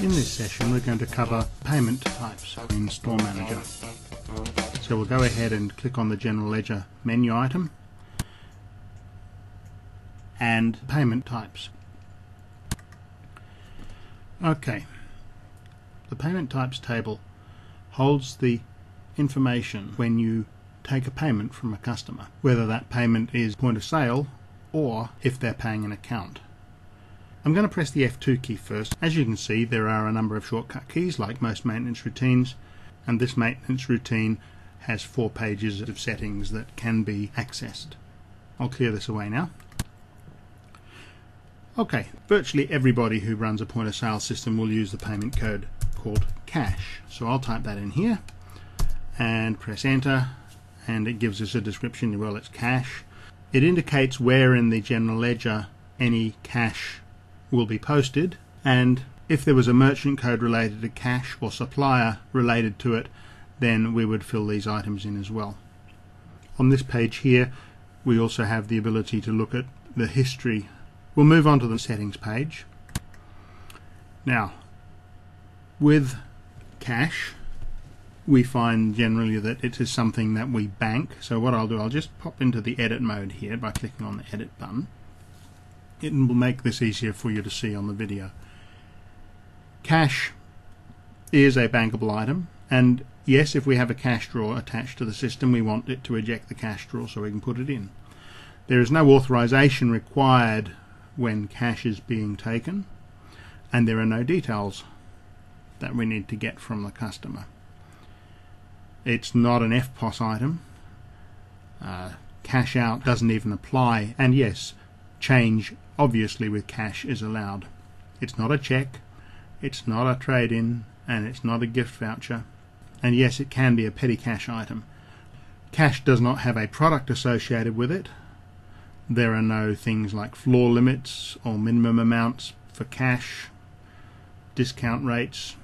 In this session we're going to cover payment types in Store Manager. So we'll go ahead and click on the General Ledger menu item and payment types. Okay, the payment types table holds the information when you take a payment from a customer, whether that payment is point of sale or if they're paying an account. I'm going to press the F2 key first. As you can see, there are a number of shortcut keys like most maintenance routines, and this maintenance routine has 4 pages of settings that can be accessed. I'll clear this away now. Okay, virtually everybody who runs a point of sale system will use the payment code called cash. So I'll type that in here and press enter, and it gives us a description. Well, it's cash. It indicates where in the general ledger any cash will be posted, and if there was a merchant code related to cash or supplier related to it, then we would fill these items in as well. On this page here we also have the ability to look at the history. We'll move on to the settings page. Now, with cash we find generally that it is something that we bank. So what I'll do, I'll just pop into the edit mode here by clicking on the edit button. It will make this easier for you to see on the video. Cash is a bankable item, and yes, if we have a cash drawer attached to the system, we want it to eject the cash drawer so we can put it in. There is no authorization required when cash is being taken, and there are no details that we need to get from the customer. It's not an FPOS item. Cash out doesn't even apply, and yes, change obviously with cash is allowed. It's not a check, it's not a trade-in, and it's not a gift voucher, and yes, it can be a petty cash item. Cash does not have a product associated with it. There are no things like floor limits or minimum amounts for cash, discount rates.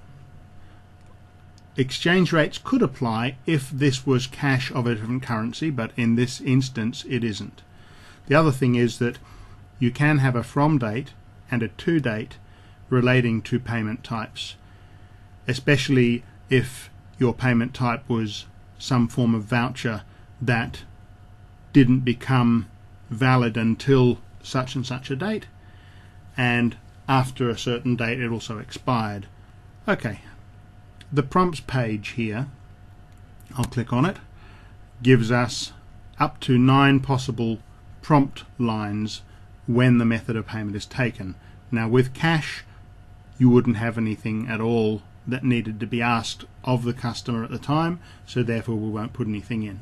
Exchange rates could apply if this was cash of a different currency, but in this instance it isn't. The other thing is that you can have a from date and a to date relating to payment types, especially if your payment type was some form of voucher that didn't become valid until such and such a date, and after a certain date it also expired. Okay, the prompts page here, I'll click on it, gives us up to 9 possible prompt lines when the method of payment is taken. Now with cash you wouldn't have anything at all that needed to be asked of the customer at the time, so therefore we won't put anything in.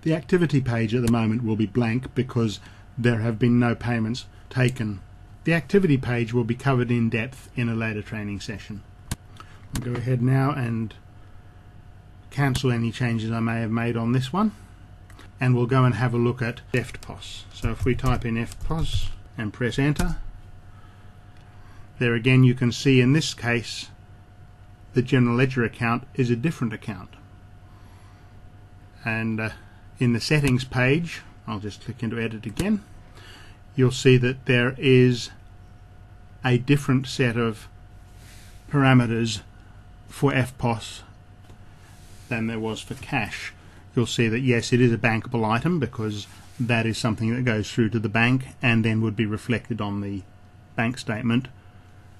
The activity page at the moment will be blank because there have been no payments taken. The activity page will be covered in depth in a later training session. I'll go ahead now and cancel any changes I may have made on this one, and we'll go and have a look at FPOS. So if we type in FPOS and press enter, there again you can see in this case the general ledger account is a different account. And in the settings page, I'll just click into edit again, you'll see that there is a different set of parameters for FPOS than there was for cash. You'll see that yes, it is a bankable item because that is something that goes through to the bank and then would be reflected on the bank statement,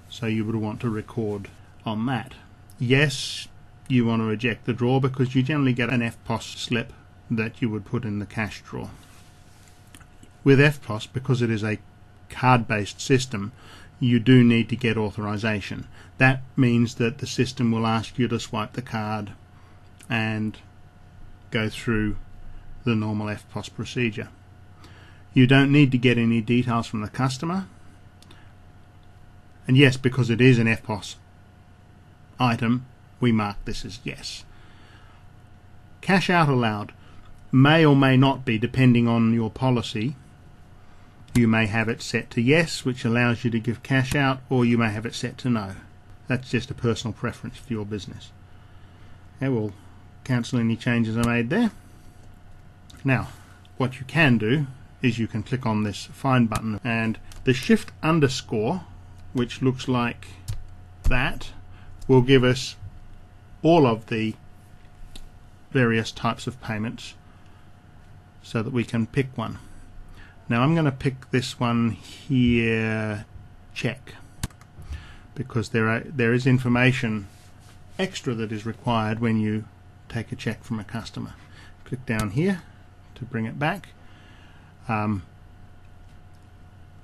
so you would want to record on that. Yes, you want to eject the drawer because you generally get an FPOS slip that you would put in the cash drawer. With FPOS, because it is a card-based system, you do need to get authorization. That means that the system will ask you to swipe the card and go through the normal FPOS procedure. You don't need to get any details from the customer, and yes, because it is an FPOS item, we mark this as yes. Cash out allowed may or may not be, depending on your policy. You may have it set to yes, which allows you to give cash out, or you may have it set to no. That's just a personal preference for your business. Okay, we'll cancel any changes I made there. Now, what you can do is you can click on this find button, and the shift underscore, which looks like that will give us all of the various types of payments so that we can pick one. Now I'm going to pick this one here, check, because there is information extra that is required when you take a check from a customer. Click down here to bring it back.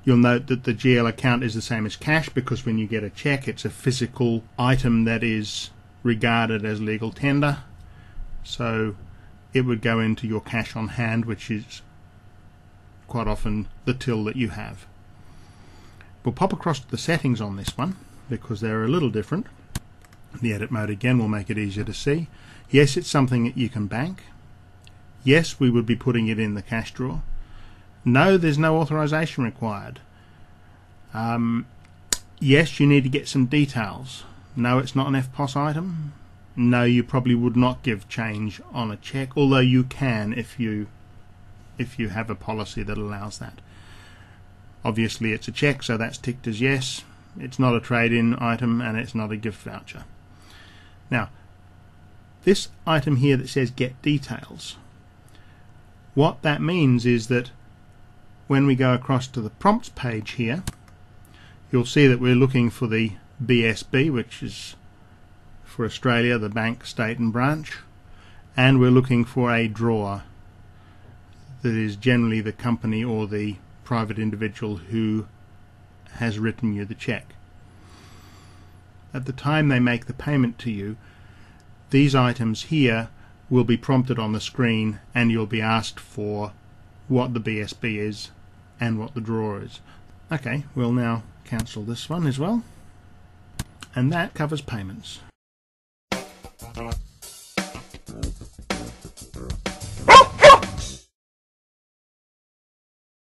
You'll note that the GL account is the same as cash, because when you get a check, it's a physical item that is regarded as legal tender, so it would go into your cash on hand, which is quite often the till that you have. We'll pop across to the settings on this one because they're a little different. The edit mode again will make it easier to see. Yes, it's something that you can bank. Yes, we would be putting it in the cash drawer. No, there's no authorization required. Yes, you need to get some details. No, it's not an FPOS item. No, you probably would not give change on a check, although you can if you have a policy that allows that. Obviously it's a check, so that's ticked as yes. It's not a trade-in item and it's not a gift voucher. Now, this item here that says get details, what that means is that when we go across to the prompts page here, you'll see that we're looking for the BSB, which is for Australia, the bank, state and branch, and we're looking for a drawer that is generally the company or the private individual who has written you the check. At the time they make the payment to you, these items here will be prompted on the screen and you'll be asked for what the BSB is and what the drawer is. Okay, we'll now cancel this one as well, and that covers payments.